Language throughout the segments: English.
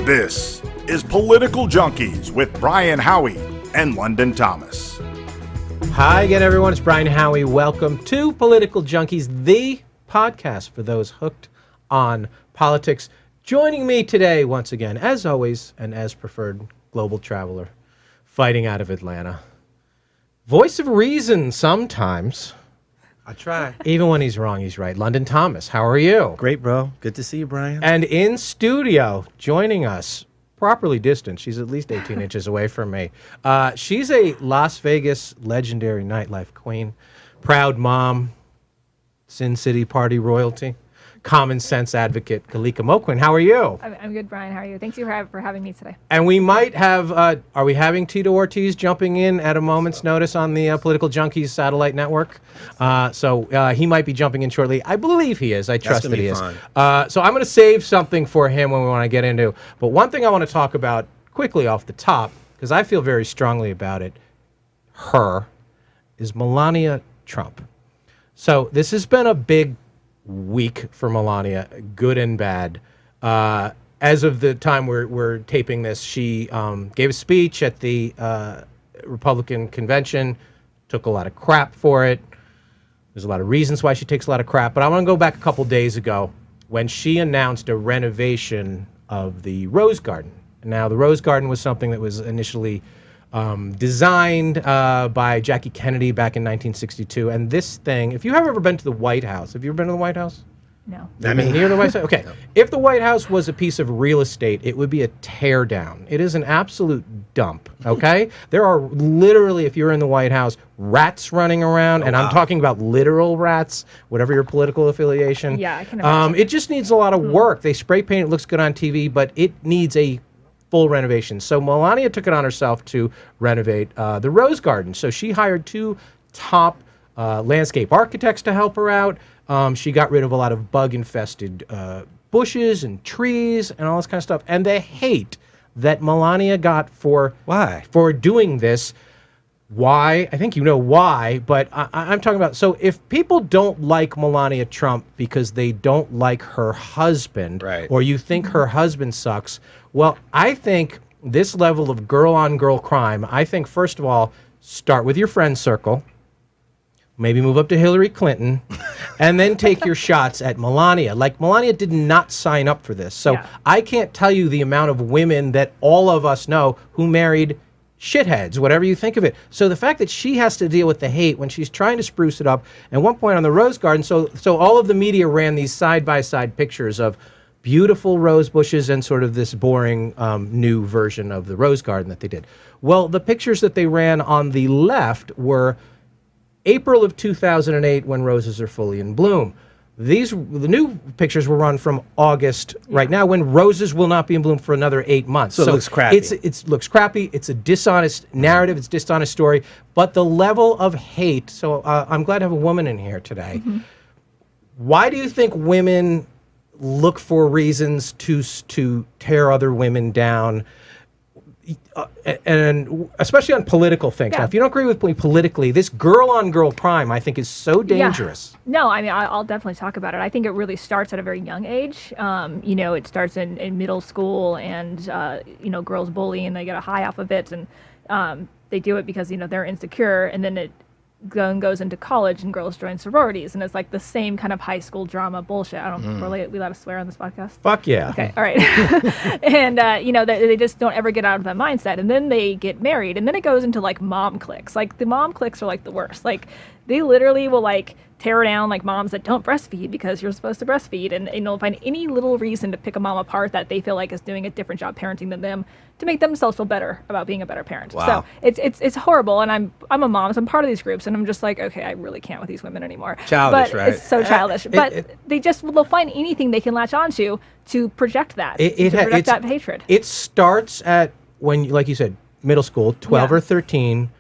This is Political Junkeez with Brian Howie and London Thomas. Hi again, everyone. It's Brian Howie. Welcome to Political Junkeez, the podcast for those hooked on politics. Joining me today, once again, as always, and as preferred, global traveler, fighting out of Atlanta. Voice of reason sometimes. I try. Even when he's wrong, he's right. London Thomas, how are you? Great, bro. Good to see you, Brian. And in studio, joining us, properly distant, she's at least 18 inches away from me. She's a Las Vegas legendary nightlife queen, proud mom, Sin City party royalty, common sense advocate, Kalika Moquin. How are you? I'm good, Brian. How are you? Thank you for having me today. And we might have, are we having Tito Ortiz jumping in at a moment's notice on the Political Junkeez satellite network? So he might be jumping in shortly. I believe he is. I trust that he is. So I'm going to save something for him when we want to get into. But one thing I want to talk about quickly off the top, because I feel very strongly about it, is Melania Trump. So this has been a big week for Melania, good and bad. As of the time we're taping this, she gave a speech at the Republican convention, took a lot of crap for it. There's a lot of reasons why she takes a lot of crap, but I want to go back a couple days ago when she announced a renovation of the Rose Garden. Now, the Rose Garden was something that was initially designed by Jackie Kennedy back in 1962. And this thing, if you have ever been to the White House, have you ever been to the White House? No. I mean, near the White House? Okay. No. If the White House was a piece of real estate, it would be a tear down. It is an absolute dump, okay? There are literally, if you're in the White House, rats running around, and I'm talking about literal rats, whatever your political affiliation. Yeah, I can imagine. It just needs a lot of work. They spray paint, it looks good on TV, but it needs a full renovation. So Melania took it on herself to renovate the Rose Garden. So she hired two top landscape architects to help her out. She got rid of a lot of bug-infested bushes and trees and all this kind of stuff. And the hate that Melania got for doing this. Why? I think you know why, but I'm talking about, so if people don't like Melania Trump because they don't like her husband, right, or you think her husband sucks, well, I think this level of girl-on-girl crime, I think, first of all, start with your friend circle, maybe move up to Hillary Clinton, and then take your shots at Melania. Like, Melania did not sign up for this. So I can't tell you the amount of women that all of us know who married shitheads, whatever you think of it. So the fact that she has to deal with the hate when she's trying to spruce it up, at one point on the Rose Garden, so all of the media ran these side-by-side pictures of beautiful rose bushes and sort of this boring new version of the Rose Garden that they did. Well, the pictures that they ran on the left were April of 2008 when roses are fully in bloom. The new pictures were run from August right now when roses will not be in bloom for another 8 months. So it looks crappy. It looks crappy. It's a dishonest narrative. It's a dishonest story. But the level of hate, so I'm glad to have a woman in here today. Mm-hmm. Why do you think women look for reasons to tear other women down? And especially on political things. Yeah. Now, if you don't agree with me politically, this girl-on-girl crime, I think, is so dangerous. Yeah. No, I mean, I'll definitely talk about it. I think it really starts at a very young age. It starts in middle school, and girls bully, and they get a high off of it, and they do it because they're insecure, and then it goes into college and girls join sororities, and it's like the same kind of high school drama bullshit. I don't really, we allowed to swear on this podcast? Fuck yeah. Okay, all right. And they just don't ever get out of that mindset, and then they get married, and then it goes into like mom cliques. Like the mom cliques are like the worst. Like they literally will like tear down like moms that don't breastfeed because you're supposed to breastfeed, and they'll find any little reason to pick a mom apart that they feel like is doing a different job parenting than them to make themselves feel better about being a better parent. Wow. So it's horrible, and I'm a mom, so I'm part of these groups, and I'm just like, okay, I really can't with these women anymore. Childish, but right? It's so childish. They'll find anything they can latch onto to project that, that hatred. It starts at when, like you said, middle school, 12 or 13.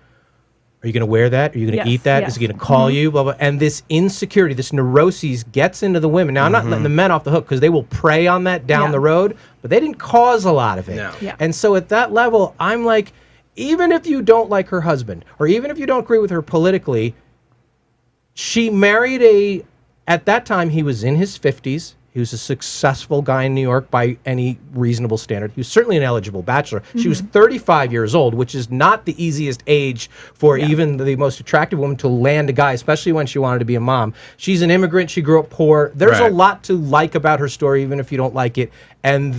Are you going to wear that? Are you going to eat that? Yes. Is he going to call you? Blah, blah. And this insecurity, this neuroses gets into the women. Now, I'm not letting the men off the hook because they will prey on that down the road, but they didn't cause a lot of it. No. Yeah. And so at that level, I'm like, even if you don't like her husband, or even if you don't agree with her politically, she married at that time, he was in his 50s. He was a successful guy in New York by any reasonable standard. He was certainly an eligible bachelor. She was 35 years old, which is not the easiest age for even the most attractive woman to land a guy, especially when she wanted to be a mom. She's an immigrant. She grew up poor. There's a lot to like about her story, even if you don't like it. And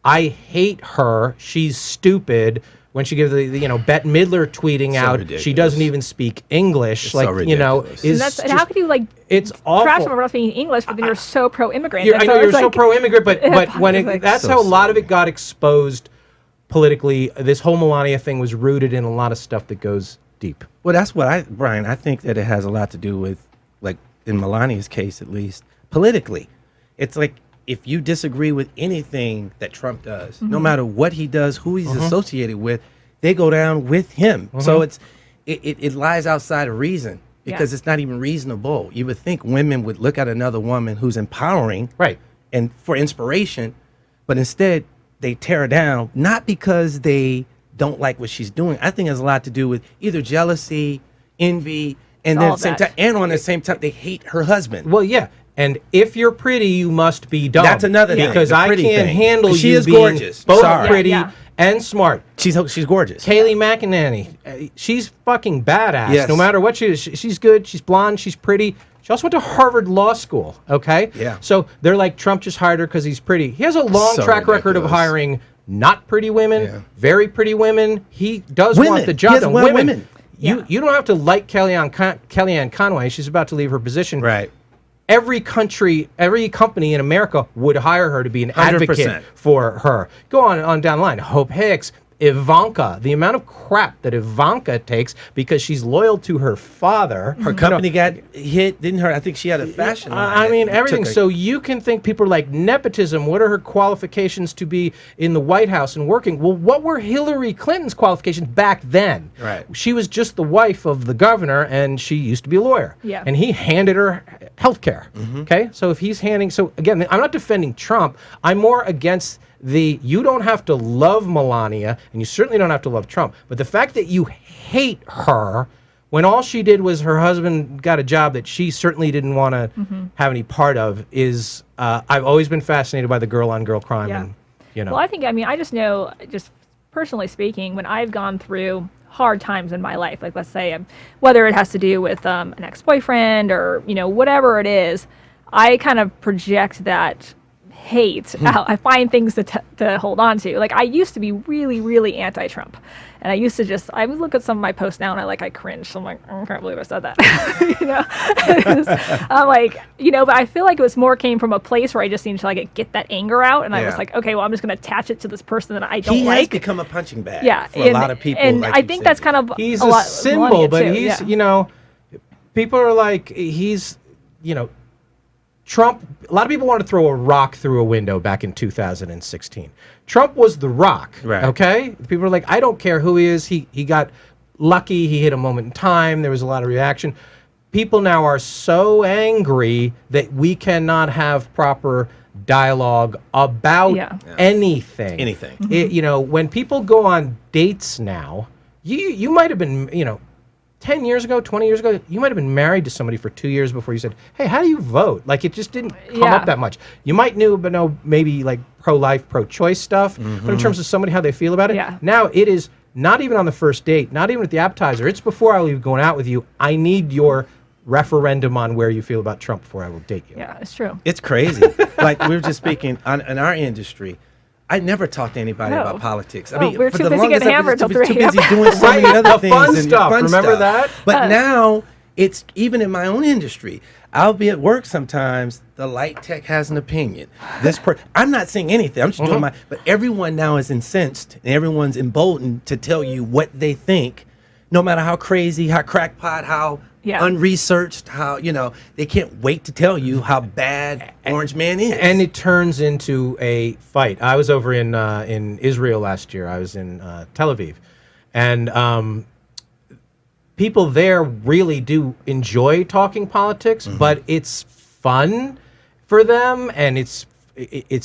I hate her. She's stupid. When she gives Bette Midler tweeting out, ridiculous. she doesn't even speak English. It's so ridiculous. And how could you it's awful. trash them about speaking English, but then you're so pro-immigrant? I know you're so pro-immigrant, but when that's how a lot of it got exposed politically. This whole Melania thing was rooted in a lot of stuff that goes deep. Well, that's what Brian, I think that it has a lot to do with, like in Melania's case at least, politically. It's like, if you disagree with anything that Trump does, no matter what he does, who he's associated with, they go down with him. So it lies outside of reason because it's not even reasonable. You would think women would look at another woman who's empowering, Right. and for inspiration, but instead they tear her down, not because they don't like what she's doing. I think it has a lot to do with either jealousy, envy, and then all at the same of time, that. and on the same time, they hate her husband. Well, yeah. And if you're pretty, you must be dumb. That's another thing, Because the I pretty can't thing. handle She you is being gorgeous. both Sorry. pretty Yeah. and smart. She's gorgeous. Kaylee McEnany, she's fucking badass. Yes. No matter what she is, she's good. She's blonde. She's pretty. She also went to Harvard Law School. Okay. Yeah. So they're like, Trump just hired her because he's pretty. He has a long So track record of ridiculous. hiring not pretty women, Yeah. very pretty women. He does Women. want the He job has done. well women. You don't have to like Kellyanne Conway. She's about to leave her position. Right. Every company in America would hire her to be an advocate 100%. for her. Go on down the line. Hope Hicks, Ivanka. The amount of crap that Ivanka takes because she's loyal to her father. Her company got hit, didn't her? I think she had a fashion line. I mean, that everything. took her- So you can think people are like, nepotism. What are her qualifications to be in the White House and working? Well, what were Hillary Clinton's qualifications back then? Right. She was just the wife of the governor, and she used to be a lawyer. Yeah. And he handed her health care. Okay? So if he's handing... So, again, I'm not defending Trump. I'm more against you don't have to love Melania, and you certainly don't have to love Trump. But the fact that you hate her when all she did was her husband got a job that she certainly didn't want to have any part of is... I've always been fascinated by the girl-on-girl crime. Yeah. And, Well, I just know, just personally speaking, when I've gone through hard times in my life, like let's say whether it has to do with an ex-boyfriend or whatever it is, I kind of project that hate out. I find things to hold on to. Like I used to be really, really anti-Trump, and I used to I would look at some of my posts now and I cringe. So I'm like, I can't believe I said that. I'm like, but I feel like it was more came from a place where I just needed to get that anger out, and I was Yeah. like, okay, well, I'm just going to attach it to this person that I don't He has like. become a punching bag Yeah, for a lot of people. and like I you think said. that's kind of he's a a lot symbol, Melania but too, he's, yeah. people are like, he's, Trump, a lot of people want to throw a rock through a window back in 2016. Trump was the rock, Right. okay? People are like, I don't care who he is. He got lucky. He hit a moment in time. There was a lot of reaction. People now are so angry that we cannot have proper dialogue about Yeah. anything. Anything. When people go on dates now, you might have been, 10 years ago, 20 years ago, you might have been married to somebody for 2 years before you said, hey, how do you vote? Like, it just didn't come Yeah. up that much. You might know maybe like pro-life, pro-choice stuff, but in terms of somebody, how they feel about it, Yeah. now it is not even on the first date, not even at the appetizer. It's before I leave going out with you. I need your referendum on where you feel about Trump before I will date you. Yeah, it's true. It's crazy. Like we were just speaking in our industry. I never talk to anybody No. about politics. I Oh, mean, we're for too the busy longest getting I've been hammered too till 3 busy a.m. doing so many other The things. fun and stuff. Remember stuff. that? But now it's even in my own industry. I'll be at work sometimes. The light tech has an opinion. I'm not saying anything. I'm just doing my. But everyone now is incensed and everyone's emboldened to tell you what they think, no matter how crazy, how crackpot, how unresearched, how they can't wait to tell you how bad Orange Man is. And it turns into a fight. I was over in Israel last year. I was in Tel Aviv, and people there really do enjoy talking politics, but it's fun for them, and it's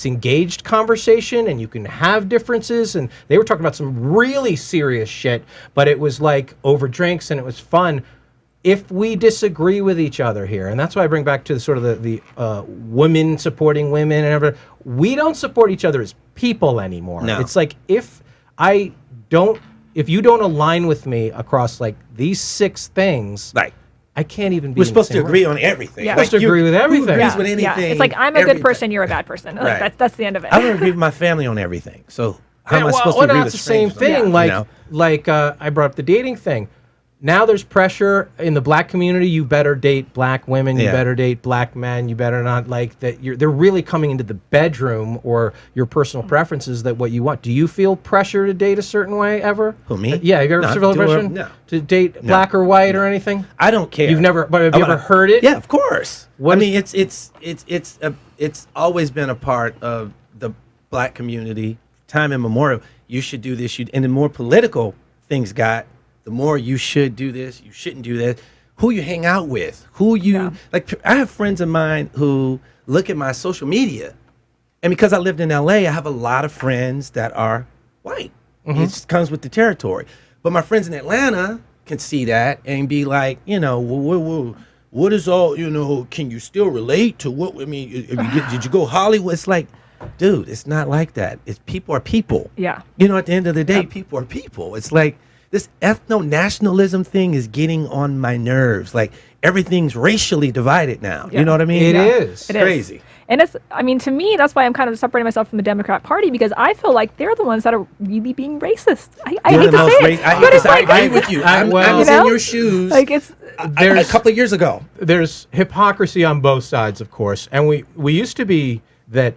engaged conversation, and you can have differences. And they were talking about some really serious shit, but it was like over drinks, and it was fun. if we disagree with each other here, and that's why I bring back to the sort of the women supporting women and everything, we don't support each other as people anymore. No. It's like if you don't align with me across like these 6 things, Like, I can't even be. we're in the supposed to same agree room. on everything. Yeah. Like, Supposed to agree with everything. Who agrees Yeah, with anything? yeah. It's like I'm a good everything. person, you're a bad person. Like, Right. that's the end of it. I don't agree with my family on everything. So how am I supposed to well, agree that's with the same strangers on thing. that, Like I brought up the dating thing. Now there's pressure in the black community. You better date black women. You Yeah. better date black men. You better not like that. They're really coming into the bedroom or your personal preferences that what you want. Do you feel pressure to date a certain way ever? Who, me? Yeah. Have you ever felt pressure No. to date black or white or anything? I don't care. You've never, but have you I wanna- ever heard it? Yeah, of course. What I is- mean, it's always been a part of the black community, time immemorial. You should do this. And the more political things got, the more you should do this. You shouldn't do that. Who you hang out with, like. I have friends of mine who look at my social media, and because I lived in LA, I have a lot of friends that are white. It just comes with the territory. But my friends in Atlanta can see that and be like, what is all, can you still relate to what, I mean, did you go Hollywood? It's like, dude, it's not like that. It's people are people. Yeah. At the end of the day, people are people. It's like this ethno-nationalism thing is getting on my nerves. Like everything's racially divided now. Yeah. You know what I mean? It is. It is. Crazy. And to me, that's why I'm kind of separating myself from the Democrat Party, because I feel like they're the ones that are really being racist. I hate to say it. I agree with you. I was in your shoes Like it's a couple of years ago. There's hypocrisy on both sides, of course, and we used to be that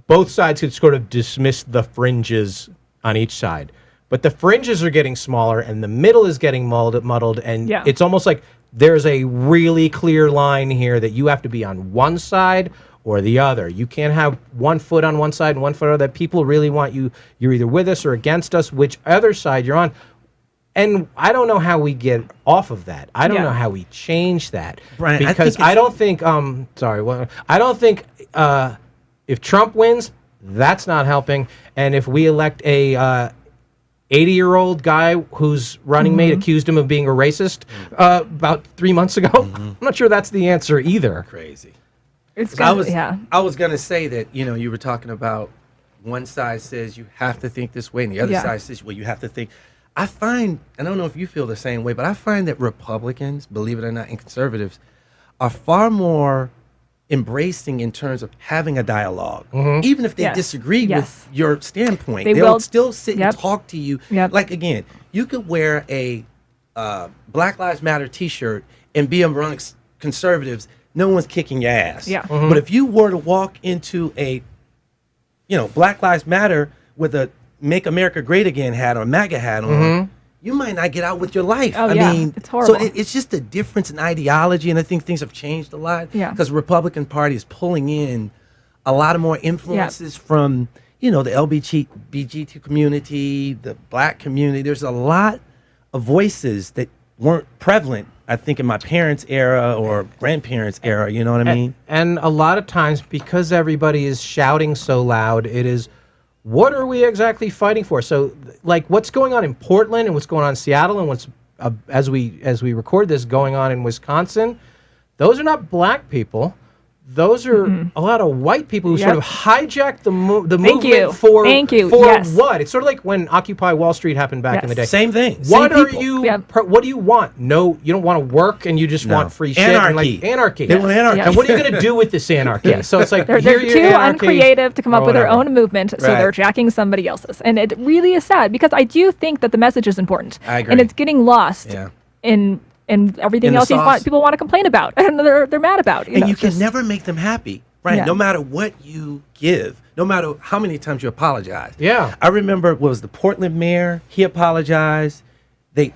both sides could sort of dismiss the fringes on each side, but the fringes are getting smaller and the middle is getting muddled, and it's almost like there's a really clear line here that you have to be on one side or the other. You can't have one foot on one side and one foot on the other. People really want you. You're either with us or against us, which other side you're on. And I don't know how we get off of that. I don't know how we change that. Brian, because I don't think if Trump wins, that's not helping. And if we elect a 80-year-old guy whose running mate accused him of being a racist about 3 months ago, I'm not sure that's the answer either. Crazy. it's I gonna, was going to say that, you were talking about one side says you have to think this way and the other side says, well, you have to think. I find, and I don't know if you feel the same way, but I find that Republicans, believe it or not, and conservatives are far more embracing in terms of having a dialogue. Even if they disagree with your standpoint, they'll still sit and talk to you. Like, again, you could wear a Black Lives Matter t-shirt and be amongst conservatives. No one's kicking your ass. But if you were to walk into a, Black Lives Matter with a Make America Great Again hat or a MAGA hat on, you might not get out with your life. Oh, I mean, it's horrible. So it's just a difference in ideology, and I think things have changed a lot. Because the Republican Party is pulling in a lot of more influences from, the LGBT community, the black community. There's a lot of voices that weren't prevalent, I think, in my parents' era or grandparents' era. You know what I mean? And a lot of times, because everybody is shouting so loud, it is, what are we exactly fighting for? So, like, what's going on in Portland and what's going on in Seattle and what's, as we record this, going on in Wisconsin, those are not black people. Those are a lot of white people who sort of hijacked the movement for what? It's sort of like when Occupy Wall Street happened back in the day. Same thing. What Same are people. you? What do you want? No, you don't want to work, and you just want free shit. Anarchy. And anarchy. They want anarchy. And what are you going to do with this anarchy? So it's like they're too uncreative to come up with their own movement, so they're jacking somebody else's, and it really is sad because I do think that the message is important, I agree. and it's getting lost in everything else people want to complain about and they're mad about. And you can never make them happy, right? Yeah. No matter what you give, no matter how many times you apologize. Yeah. I remember it was the Portland mayor. He apologized. They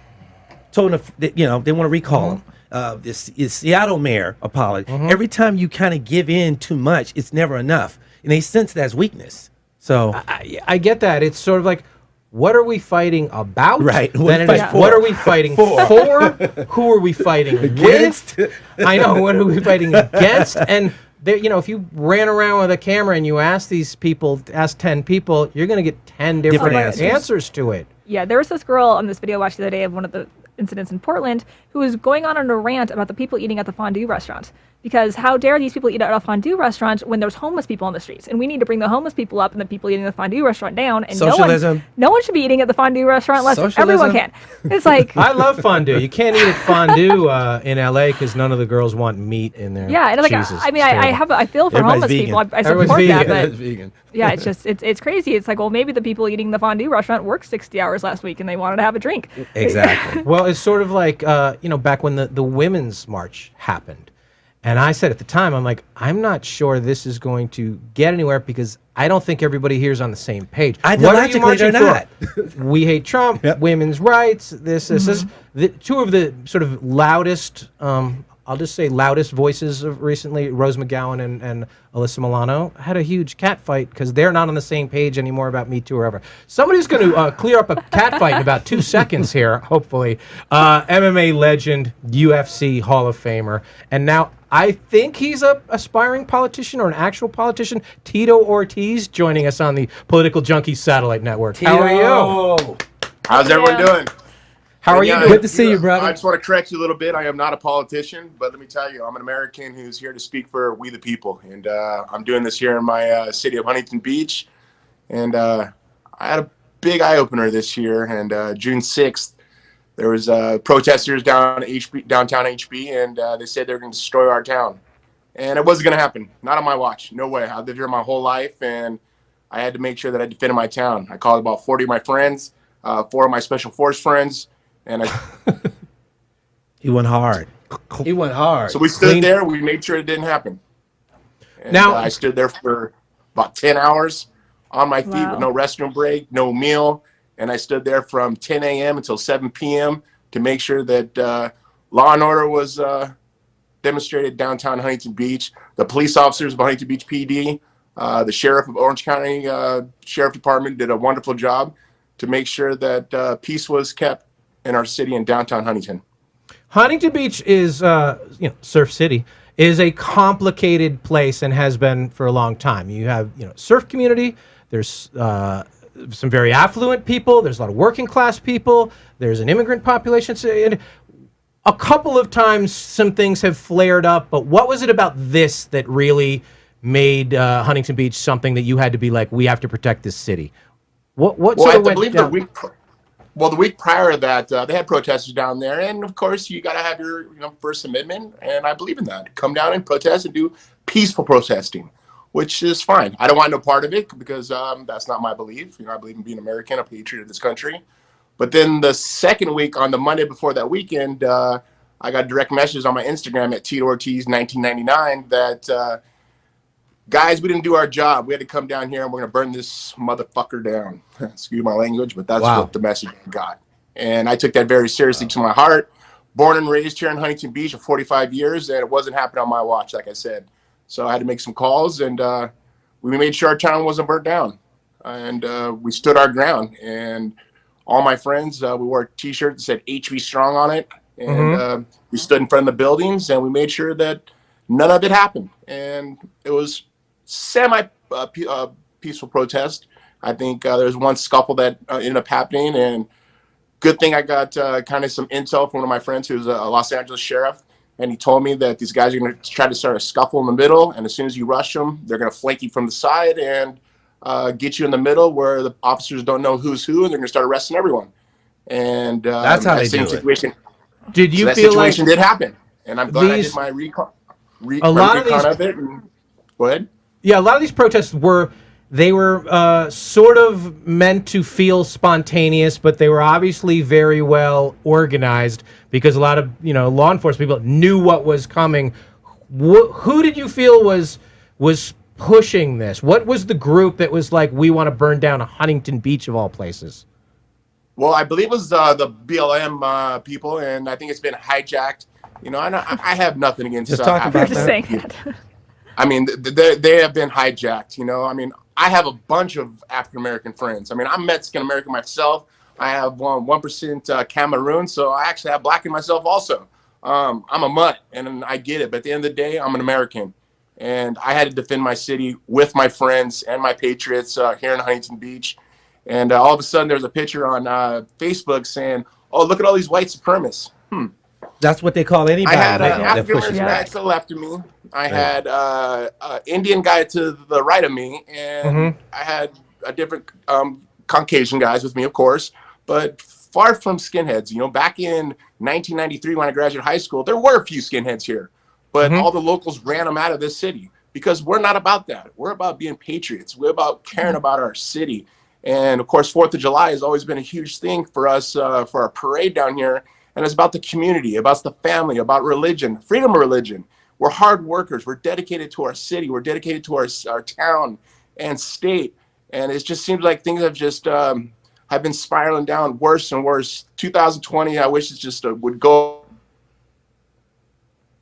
told him that, they want to recall him. The Seattle mayor apologized. Every time you kind of give in too much, it's never enough, and they sense that as weakness. So I get that. It's sort of like, what are we fighting about? Right. What are we fighting for? Who are we fighting against? I know. What are we fighting against? And if you ran around with a camera and you ask 10 people, you're going to get 10 different answers to it. Yeah, there was this girl on this video I watched the other day of one of the incidents in Portland, who was going on a rant about the people eating at the fondue restaurant. Because how dare these people eat at a fondue restaurant when there's homeless people on the streets? And we need to bring the homeless people up and the people eating at the fondue restaurant down. And Socialism. no one should be eating at the fondue restaurant unless everyone can. It's like I love fondue. You can't eat at fondue in LA because none of the girls want meat in their yeah, and like cheeses. I mean, I feel for Everybody's homeless vegan. people. I Everyone's support vegan. that, but That's vegan. yeah, it's just it's crazy. It's like, well, maybe the people eating the fondue restaurant worked 60 hours last week and they wanted to have a drink. Exactly. Well, it's sort of like back when the women's march happened. And I said at the time, I'm like, I'm not sure this is going to get anywhere because I don't think everybody here is on the same page. Ideologically, they're not. We hate Trump, Yep. women's rights, this. Two of the sort of loudest, I'll just say loudest voices of recently, Rose McGowan and Alyssa Milano, had a huge cat fight because they're not on the same page anymore about Me Too or whatever. Somebody's going to clear up a cat fight in about 2 seconds here, hopefully. MMA legend, UFC Hall of Famer, and now I think he's a aspiring politician or an actual politician. Tito Ortiz joining us on the Political Junkeez Satellite Network. How are you? How's everyone doing? How are you doing? Good to see you, brother. I just want to correct you a little bit. I am not a politician, but let me tell you, I'm an American who's here to speak for we the people. And I'm doing this here in my city of Huntington Beach. And I had a big eye-opener this year. And June 6th, there was protesters downtown HB, and they said they were going to destroy our town. And it wasn't going to happen. Not on my watch. No way. I've lived here my whole life, and I had to make sure that I defended my town. I called about 40 of my friends, 4 of my special force friends, and He went hard. He went hard. so we stood there. We made sure it didn't happen. And, Now- I stood there for about 10 hours on my feet Wow. with no restroom break, no meal. And I stood there from 10 a.m. until 7 p.m. to make sure that law and order was demonstrated downtown Huntington Beach. The police officers of Huntington Beach PD, the sheriff of Orange County Sheriff Department did a wonderful job to make sure that peace was kept in our city in downtown Huntington. Huntington Beach is, Surf City, is a complicated place and has been for a long time. You have, surf community. There's some very affluent people. There's a lot of working class people. There's an immigrant population. And a couple of times some things have flared up, but what was it about this that really made Huntington Beach something that you had to be like, we have to protect this city? What Well, sort I of went believe down? the week prior to that, they had protesters down there, and of course, you got to have your First Amendment, and I believe in that. Come down and protest and do peaceful protesting, which is fine. I don't want no part of it because that's not my belief. I believe in being American, a patriot of this country. But then the second week, on the Monday before that weekend, I got direct messages on my Instagram at Tito Ortiz 1999 that. Guys, we didn't do our job. We had to come down here and we're going to burn this motherfucker down. Excuse my language, but that's Wow. what the message I got. And I took that very seriously to my heart. Born and raised here in Huntington Beach for 45 years, and it wasn't happening on my watch, like I said. So I had to make some calls, and we made sure our town wasn't burnt down. And we stood our ground. And all my friends, we wore T-shirts that said HB Strong on it. And we stood in front of the buildings, and we made sure that none of it happened. And it was peaceful protest. I think there was one scuffle that ended up happening, and good thing I got kind of some intel from one of my friends who's a Los Angeles sheriff, and he told me that these guys are going to try to start a scuffle in the middle, and as soon as you rush them, they're going to flank you from the side and get you in the middle where the officers don't know who's who, and they're going to start arresting everyone. And That's how that they same do it. situation, Did you that feel like situation did happen, and I'm glad I these- did my recon A lot of these- of it. And, go ahead. Yeah, a lot of these protests were sort of meant to feel spontaneous, but they were obviously very well organized because a lot of law enforcement people knew what was coming. Who did you feel was pushing this? What was the group that was like, we want to burn down Huntington Beach of all places? Well, I believe it was the BLM people, and I think it's been hijacked. I have nothing against. Just talk African about Just that. saying people. that. I mean, they have been hijacked. I have a bunch of African American friends. I'm Mexican American myself. I have 1% Cameroon, so I actually have black in myself also. I'm a mutt, and I get it. But at the end of the day, I'm an American, and I had to defend my city with my friends and my patriots here in Huntington Beach. And all of a sudden, there's a picture on Facebook saying oh, look at all these white supremacists. That's what they call anybody. I had an that African pushes American guy back. to the left of me. I had an Indian guy to the right of me, and I had a different Caucasian guys with me, of course, but far from skinheads. Back in 1993 when I graduated high school, there were a few skinheads here, but all the locals ran them out of this city because we're not about that. We're about being patriots. We're about caring about our city. And of course, 4th of July has always been a huge thing for us, for our parade down here. And it's about the community, about the family, about religion, freedom of religion. We're hard workers. We're dedicated to our city. We're dedicated to our town and state. And it just seems like things have just have been spiraling down worse and worse. 2020, I wish it just would go.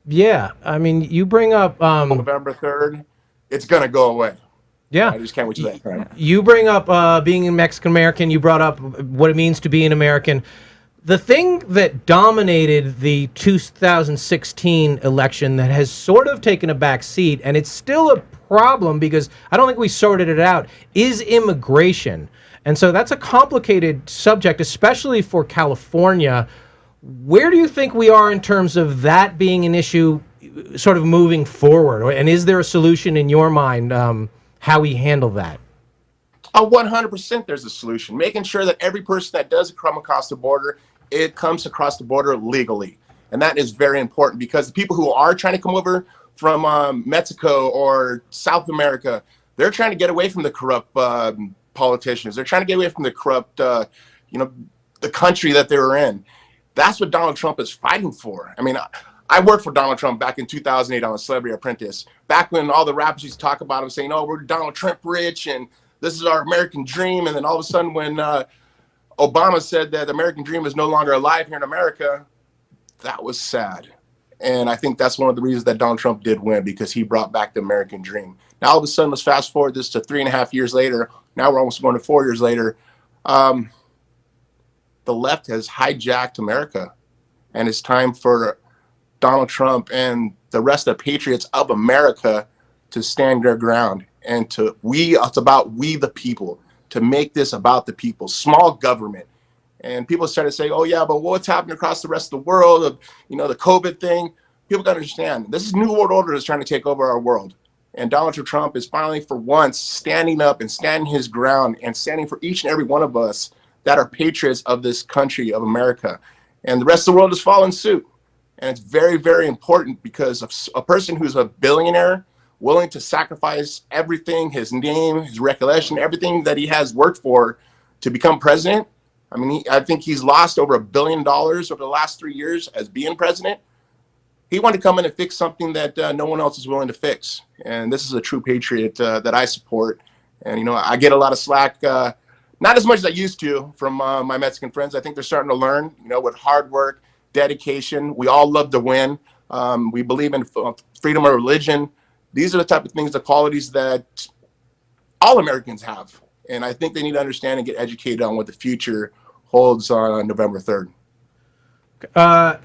Yeah, I mean, you bring up November 3rd, it's going to go away. yeah. I just can't wait to that time. You bring up being a Mexican American. You brought up what it means to be an American. The thing that dominated the 2016 election that has sort of taken a back seat, and it's still a problem because I don't think we sorted it out, is immigration. And so that's a complicated subject, especially for California. Where do you think we are in terms of that being an issue sort of moving forward? And is there a solution in your mind how we handle that? 100% there's a solution. Making sure that every person that does come across the border, it comes across the border legally. And that is very important because the people who are trying to come over from Mexico or South America, they're trying to get away from the corrupt politicians. They're trying to get away from the corrupt, the country that they were in. That's what Donald Trump is fighting for. I mean, I worked for Donald Trump back in 2008 on Celebrity Apprentice. Back when all the rappers used to talk about him saying, oh, we're Donald Trump rich and this is our American dream. And then all of a sudden when Obama said that the American dream is no longer alive here in America, that was sad. And I think that's one of the reasons that Donald Trump did win, because he brought back the American dream. Now all of a sudden, let's fast forward this to 3.5 years later. Now we're almost going to 4 years later. The left has hijacked America, and it's time for Donald Trump and the rest of the patriots of America to stand their ground and it's about we the people, to make this about the people, small government. And people started saying, oh yeah, but what's happening across the rest of the world, the COVID thing? People got to understand, this is New World Order that's trying to take over our world. And Donald Trump is finally, for once, standing up and standing his ground and standing for each and every one of us that are patriots of this country of America. And the rest of the world is following suit. And it's very, very important because of a person who's a billionaire, willing to sacrifice everything, his name, his recollection, everything that he has worked for to become president. I mean, I think he's lost over $1 billion over the last 3 years as being president. He wanted to come in and fix something that no one else is willing to fix. And this is a true patriot that I support. And, I get a lot of slack, not as much as I used to from my Mexican friends. I think they're starting to learn, with hard work, dedication. We all love to win. We believe in freedom of religion. These are the type of things, the qualities that all Americans have. And I think they need to understand and get educated on what the future holds on November 3rd.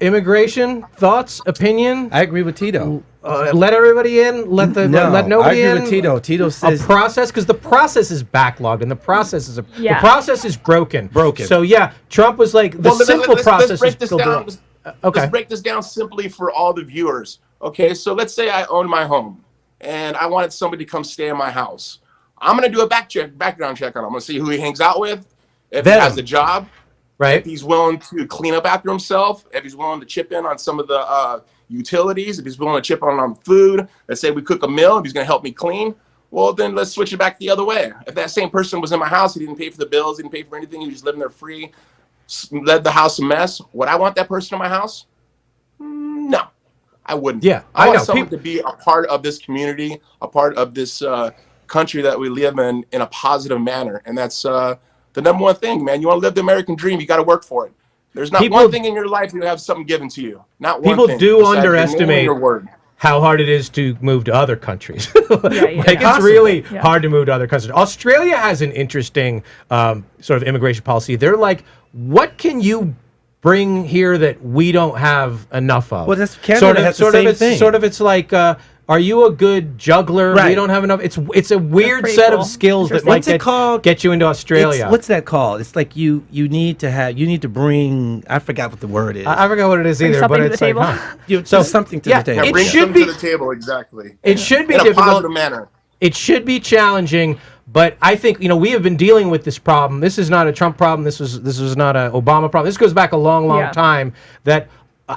Immigration, thoughts, opinion? I agree with Tito. Let everybody in. Let nobody in. I agree with Tito. Tito says a process, because the process is backlogged and the process is the process is broken. Broken. So yeah, Trump was like simple process. Let's break this down. Okay. Let's break this down simply for all the viewers. Okay, so let's say I own my home and I wanted somebody to come stay in my house. I'm gonna do a background check on him. I'm gonna see who he hangs out with, if he has a job. Right. If he's willing to clean up after himself, if he's willing to chip in on some of the utilities, if he's willing to chip on food, let's say we cook a meal, if he's going to help me clean, well, then let's switch it back the other way. If that same person was in my house, he didn't pay for the bills, he didn't pay for anything, he was just living there free, led the house a mess, would I want that person in my house? No, I wouldn't. Yeah, I want someone to be a part of this community, a part of this country that we live in a positive manner, and that's the number one thing, man. You want to live the American dream, you got to work for it. There's not one thing in your life you have something given to you. Not one thing. People do underestimate how hard it is to move to other countries. It's really hard to move to other countries. Australia has an interesting sort of immigration policy. They're like, what can you bring here that we don't have enough of? Well, that's Canada has the same thing. It's like Are you a good juggler? Right. We don't have enough. It's a weird pretty set cool. of skills that Interesting. might get you into Australia. What's that called? It's like you need to bring. I forgot what the word is. I forgot what it is Bring either, something but to the it's like, table. huh. So something to the table. Yeah, It bring should something be- to the table, exactly. It should be In a difficult. positive manner. It should be challenging, but I think we have been dealing with this problem. This is not a Trump problem. This was not a Obama problem. This goes back a long, long Yeah. time. That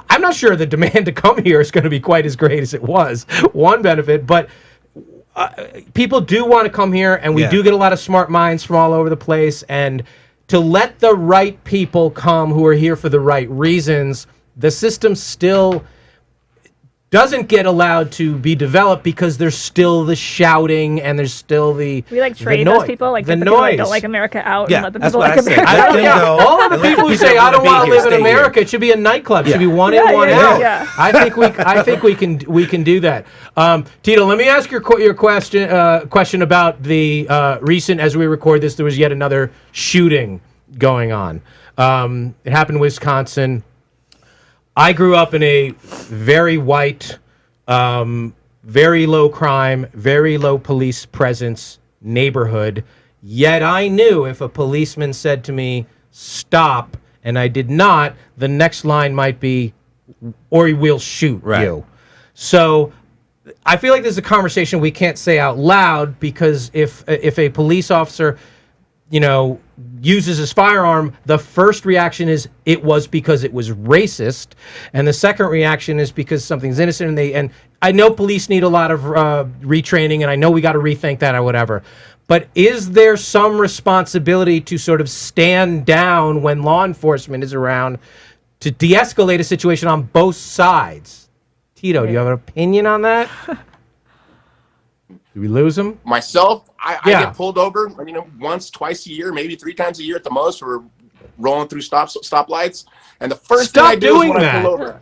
I'm not sure the demand to come here is going to be quite as great as it was. One benefit, but people do want to come here, and we do get a lot of smart minds from all over the place. And to let the right people come who are here for the right reasons, the system still doesn't get allowed to be developed because there's still the shouting and there's still the We like the trade noise. those people, like the get the people that noise. don't like America out Yeah, and let the that's people what like I said. America I out. think Yeah, so. all of the And let people who people say I wanna don't be want to here, live in stay here. America, it should be a nightclub. It should be one Yeah, in, one yeah, out. yeah. I think we can do that. Tito, let me ask your question about the recent. As we record this, there was yet another shooting going on. It happened in Wisconsin. I grew up in a very white, very low crime, very low police presence neighborhood. Yet I knew if a policeman said to me, "Stop," and I did not, the next line might be, "Or we'll shoot you." So I feel like there's a conversation we can't say out loud, because if a police officer uses his firearm, the first reaction is it was because it was racist, and the second reaction is because something's innocent. And I know police need a lot of retraining, and I know we got to rethink that or whatever. But is there some responsibility to sort of stand down when law enforcement is around to de-escalate a situation on both sides? Tito, do you have an opinion on that? Did we lose him? Myself, I Yeah. get pulled over, once, twice a year, maybe 3 times a year at the most. We're rolling through stoplights, and the first thing I do is when I pull over.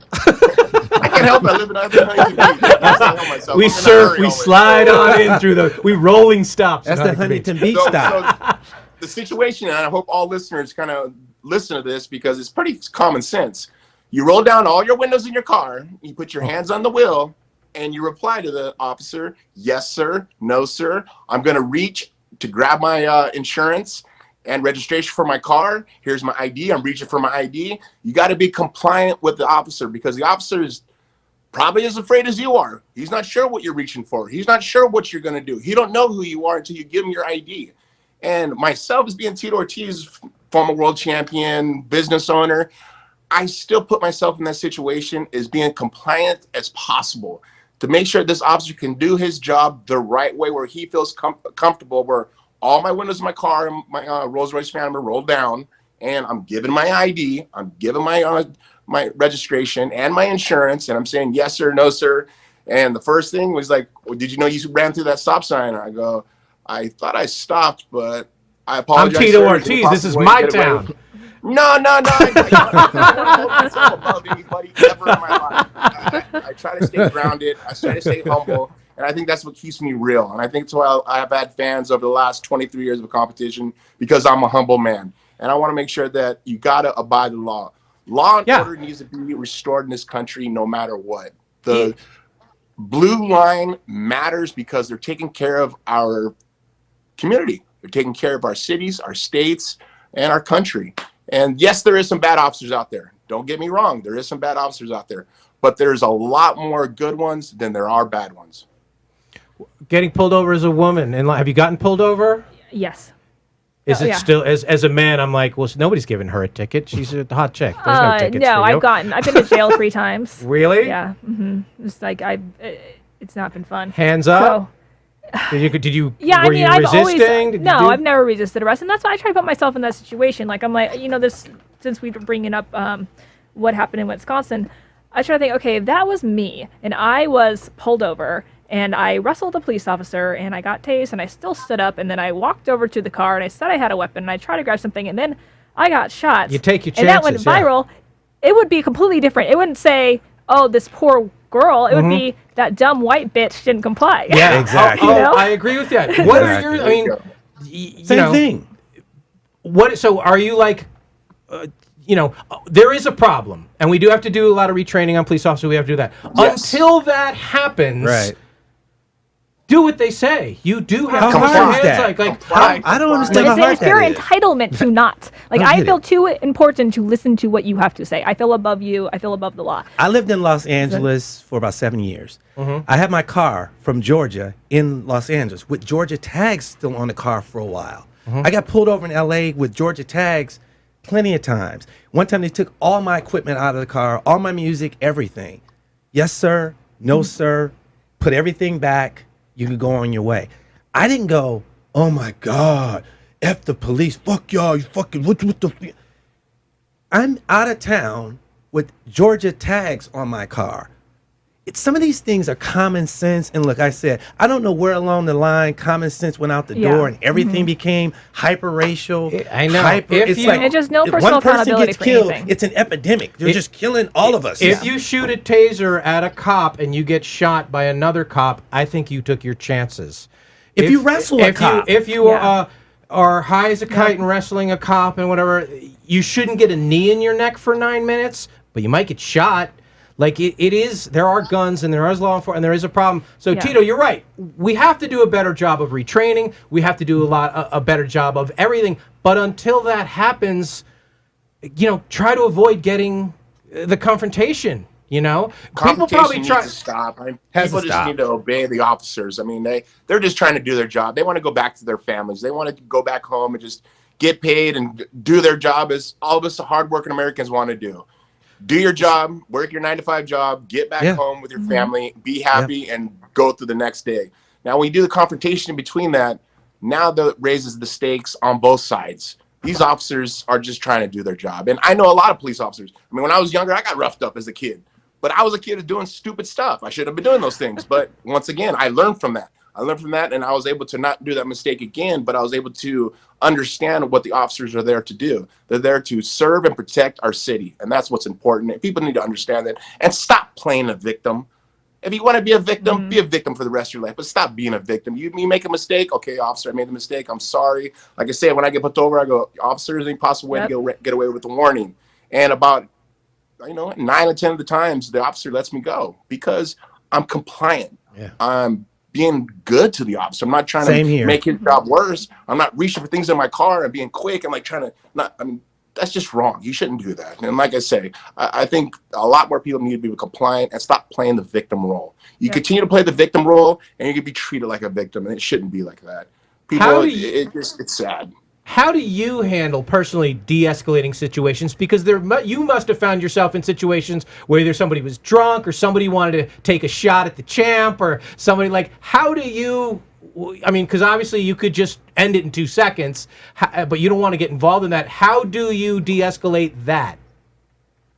I can't help it. I live in Huntington Beach. I can't help myself. We I'm in a surf, hurry we always. slide on in through the rolling stops. That's in the Huntington Beach So style. the situation, and I hope all listeners kind of listen to this because it's pretty common sense. You roll down all your windows in your car, you put your hands on the wheel, and you reply to the officer, "Yes, sir. No, sir. I'm going to reach to grab my insurance and registration for my car. Here's my ID. I'm reaching for my ID." You got to be compliant with the officer, because the officer is probably as afraid as you are. He's not sure what you're reaching for. He's not sure what you're going to do. He don't know who you are until you give him your ID. And myself, as being Tito Ortiz, former world champion, business owner, I still put myself in that situation as being compliant as possible to make sure this officer can do his job the right way, where he feels comfortable, where all my windows in my car and my Rolls-Royce Phantom are rolled down, and I'm giving my ID, I'm giving my registration and my insurance, and I'm saying yes sir, no sir. And the first thing was like, "Well, did you know you ran through that stop sign?" And I go, "I thought I stopped, but I apologize." I'm Tito sir. Ortiz. This is my town. No. I don't hold myself above anybody ever in my life. I try to stay grounded. I try to stay humble. And I think that's what keeps me real. And I think that's why I have had fans over the last 23 years of competition, because I'm a humble man. And I want to make sure that you got to abide the law. Law and order needs to be restored in this country no matter what. The blue line matters because they're taking care of our community. They're taking care of our cities, our states, and our country. And yes, there is some bad officers out there. Don't get me wrong. There is some bad officers out there. But there's a lot more good ones than there are bad ones. Getting pulled over as a woman, and have you gotten pulled over? Yes. Is Oh, it yeah. still, as a man, I'm like, well, nobody's giving her a ticket. She's a hot chick. There's no tickets No, for you. I've been to jail 3 times. Really? Yeah. It's like it's not been fun. Hands up. So, Did you? yeah, Were you I've resisting? always Did you do- I've never resisted arrest, and that's why I try to put myself in that situation. Like I'm like, this since we were bringing up what happened in Wisconsin, I try to think, okay, if that was me and I was pulled over and I wrestled a police officer and I got tased and I still stood up and then I walked over to the car and I said I had a weapon and I tried to grab something and then I got shot. You take your and that went chances, yeah. viral. It would be completely different. It wouldn't say, "Oh, this poor girl." It would be that dumb white bitch didn't comply. Yeah, Exactly. Oh, You know? I agree with that. What are your? I mean, Same thing. What? So are you like? There is a problem, and we do have to do a lot of retraining on police officers. We have to do that. Yes. Until that happens, Right. do what they say. You do have How to put your hard is hands that? like I don't But understand how hard it's your that is. entitlement to not. Like, I I get feel it. too important to listen to what you have to say. I feel above you. I feel above the law. I lived in Los Angeles for about 7 years. I had my car from Georgia in Los Angeles with Georgia tags still on the car for a while. I got pulled over in LA with Georgia tags plenty of times. One time they took all my equipment out of the car, all my music, everything. Yes, sir. No, sir. Put everything back. You can go on your way. I didn't go, oh my God, F the police. Fuck y'all. You fucking, what the. I'm out of town with Georgia tags on my car. Some of these things are common sense. And look, I said, I don't know where along the line common sense went out the door and everything became hyper racial. I know. It's like And just no if personal one person accountability gets for killed, anything. it's an epidemic. They're just killing all of us. If you shoot a taser at a cop and you get shot by another cop, I think you took your chances. If you wrestle a cop. if you Yeah. are high as a kite and wrestling a cop and whatever, you shouldn't get a knee in your neck for 9 minutes, but you might get shot. Like it is, there are guns and there is law enforcement and there is a problem. So Yeah. Tito, you're right. We have to do a better job of retraining. We have to do a better job of everything. But until that happens, try to avoid getting the confrontation. People Competition probably needs try. to stop. Has People to just stop. need to obey the officers. I mean, they're just trying to do their job. They want to go back to their families. They want to go back home and just get paid and do their job as all of us hardworking Americans want to do. Do your job, work your 9-to-5 job, get back home with your family, be happy, and go through the next day. Now, when you do the confrontation in between that, now that raises the stakes on both sides. These officers are just trying to do their job. And I know a lot of police officers. I mean, when I was younger, I got roughed up as a kid. But I was a kid doing stupid stuff. I shouldn't have been doing those things. But once again, I learned from that. And I was able to not do that mistake again, but I was able to understand what the officers are there to do. They're there to serve and protect our city. And that's what's important. And people need to understand that and stop playing a victim. If you want to be a victim, be a victim for the rest of your life, but stop being a victim. You make a mistake. Okay, officer, I made the mistake. I'm sorry. Like I said, when I get put over, I go, officer, is there any possible way to get away with a warning? And about 9 or 10 of the times, the officer lets me go because I'm compliant. Yeah. I'm being good to the officer. I'm not trying to make his job worse. I'm not reaching for things in my car and being quick. I'm like trying to that's just wrong. You shouldn't do that. And like I say, I think a lot more people need to be compliant and stop playing the victim role. You continue to play the victim role and you're going to be treated like a victim, and it shouldn't be like that. People, it's sad. How do you handle personally de-escalating situations? Because you must have found yourself in situations where either somebody was drunk or somebody wanted to take a shot at the champ or somebody how do you, because obviously you could just end it in 2 seconds, but you don't want to get involved in that. How do you de-escalate that?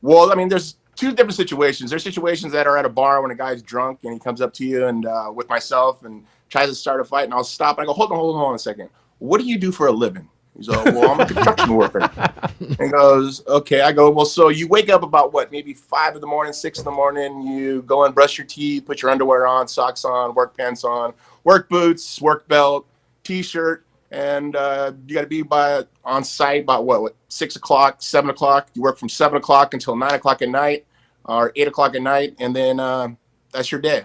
Well, there's two different situations. There's situations that are at a bar when a guy's drunk and he comes up to you and with myself and tries to start a fight, and I'll stop. And I go, hold on a second. What do you do for a living? He's like, well, I'm a construction worker. And he goes, okay. I go, well, so you wake up about maybe 5 in the morning, 6 in the morning. You go and brush your teeth, put your underwear on, socks on, work pants on, work boots, work belt, T-shirt, and you got to be on site about what 6 o'clock, 7 o'clock. You work from 7 o'clock until 9 o'clock at night or 8 o'clock at night, and then that's your day.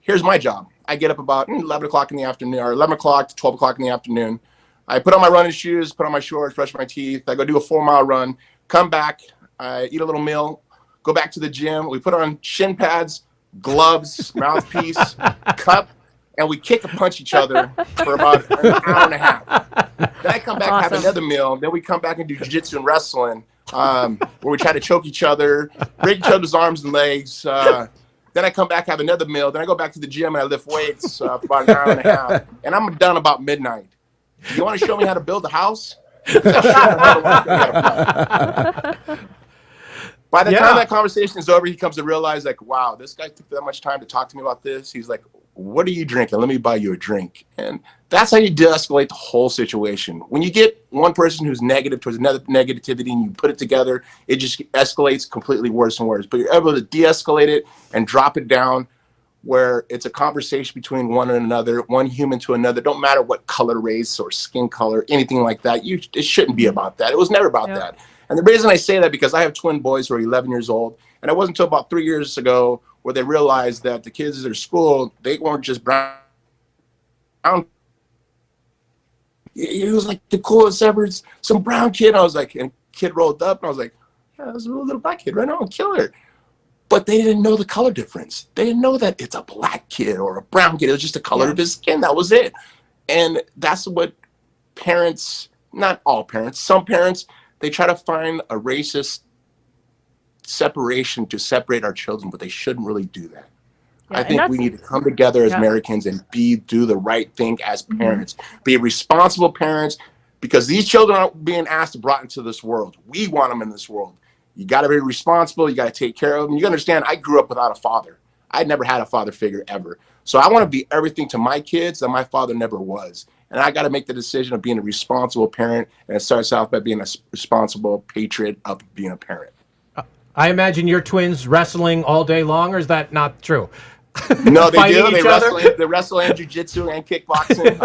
Here's my job. I get up about 11 o'clock in the afternoon, or 11 o'clock to 12 o'clock in the afternoon. I put on my running shoes, put on my shorts, brush my teeth. I go do a 4-mile run, come back, I eat a little meal, go back to the gym. We put on shin pads, gloves, mouthpiece, cup, and we kick and punch each other for about an hour and a half. Then I come back, have another meal. Then we come back and do jiu-jitsu and wrestling, where we try to choke each other, break each other's arms and legs. Then I come back, have another meal. Then I go back to the gym and I lift weights for about an hour and a half. And I'm done about midnight. You want to show me how to build a house? By the time that conversation is over, he comes to realize, wow, this guy took that much time to talk to me about this. He's like, what are you drinking? Let me buy you a drink. And that's how you de-escalate the whole situation. When you get one person who's negative towards another negativity and you put it together, it just escalates completely worse and worse. But you're able to de-escalate it and drop it down where it's a conversation between one and another, one human to another. Don't matter what color, race, or skin color, anything like that. It shouldn't be about that. It was never about that. And the reason I say that, because I have twin boys who are 11 years old, and it wasn't until about 3 years ago where they realized that the kids at their school, they weren't just brown He was like the coolest ever. Some brown kid. I was like, and kid rolled up, and I was like, yeah, there's a little black kid right now, kill her. But they didn't know the color difference. They didn't know that it's a black kid or a brown kid. It was just the color of his skin. That was it. And that's what parents, not all parents, some parents, they try to find a racist separation to separate our children, but they shouldn't really do that. Yeah, I think we need to come together as Americans and do the right thing as parents. Be responsible parents, because these children aren't being asked to be brought into this world. We want them in this world. You got to be responsible. You got to take care of them. You understand, I grew up without a father. I never had a father figure ever. So I want to be everything to my kids that my father never was. And I got to make the decision of being a responsible parent. And it starts out by being a responsible patriot of being a parent. I imagine your twins wrestling all day long, or is that not true? No, they do. They wrestle in jiu-jitsu and kickboxing.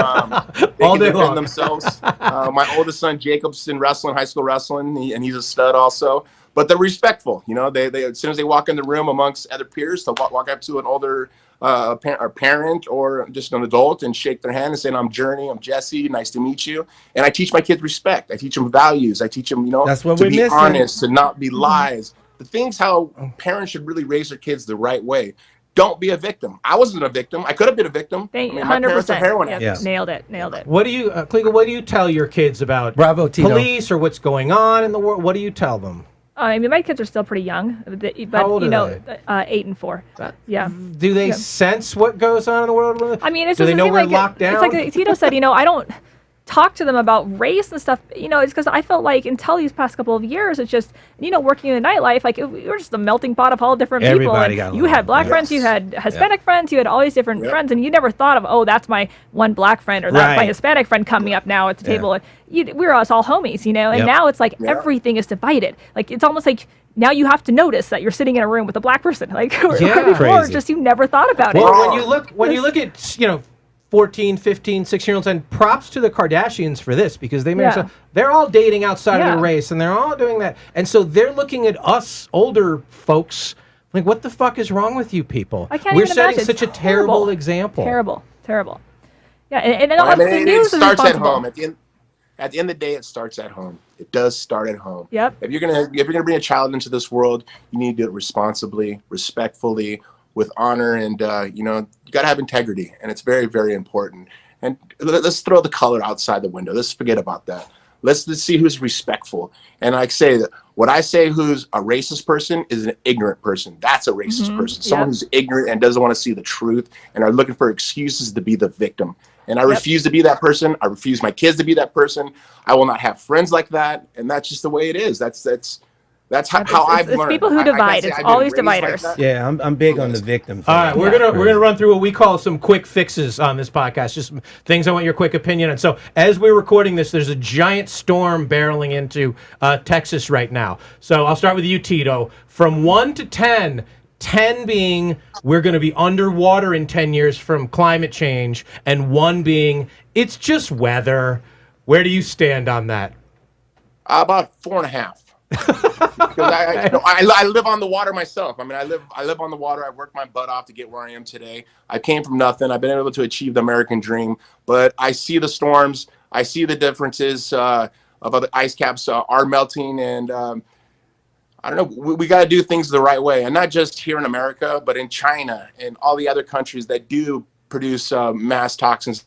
They all can day defend long. themselves. My oldest son, Jacob's in wrestling, high school wrestling, and he's a stud also. But they're respectful. You know, they as soon as they walk in the room amongst other peers, they'll walk up to an older parent or just an adult and shake their hand and say, "I'm Journey, I'm Jesse, nice to meet you." And I teach my kids respect. I teach them values. I teach them, That's what to we're be missing. honest, to not be lies. The things how parents should really raise their kids the right way. Don't be a victim. I wasn't a victim. I could have been a victim. I mean, my parents are 100%. heroin Yep. addicts. Nailed it. What do you, Kalika, what do you tell your kids about Bravo, Tito. police or what's going on in the world? What do you tell them? I mean, my kids are still pretty young, but How old you are know, 8 and 4. Yeah. Do they sense what goes on in the world? I mean, it's do just they know the we're thing, locked down? It's like Tito said, I don't talk to them about race and stuff. It's because I felt like until these past couple of years, it's just, working in the nightlife, like we were just a melting pot of all different Everybody people. got And you along. had black friends, you had Hispanic friends, you had all these different friends, and you never thought of, oh, that's my one black friend or that's my Right. Hispanic friend coming up now at the table. And we were us all homies, and Yep. now it's like everything is divided. Like it's almost like now you have to notice that you're sitting in a room with a black person. Like before, Crazy. just you never thought about Well, it. when you look at 14, 15, 16-year-olds, and props to the Kardashians for this, because they're all dating outside of their race, and they're all doing that, and so they're looking at us older folks like, what the fuck is wrong with you people? I can't We're even setting imagine. such a It's terrible horrible. example. Terrible. Yeah, and The news it is starts at responsible. home. At the end of the day, it starts at home. It does start at home. Yep. If you're gonna bring a child into this world, you need to do it responsibly, respectfully, with honor, and you gotta have integrity, and it's very, very important. And let's throw the color outside the window. Let's forget about that. Let's see who's respectful. And I say that what I say who's a racist person is an ignorant person. That's a racist person. Someone who's ignorant and doesn't want to see the truth and are looking for excuses to be the victim. And I refuse to be that person. I refuse my kids to be that person. I will not have friends like that. And that's just the way it is. That's how I've learned. It's people who divide. It's always dividers. Yeah, I'm big on the victim thing. All right, we're gonna run through what we call some quick fixes on this podcast, just things I want your quick opinion on. So as we're recording this, there's a giant storm barreling into Texas right now. So I'll start with you, Tito. From 1 to 10, 10 being we're going to be underwater in 10 years from climate change, and 1 being it's just weather. Where do you stand on that? About 4.5. Because I live on the water myself. I mean, I live on the water. I worked my butt off to get where I am today. I came from nothing. I've been able to achieve the American dream. But I see the storms. I see the differences of the ice caps are melting, and I don't know. We got to do things the right way, and not just here in America, but in China and all the other countries that do produce mass toxins.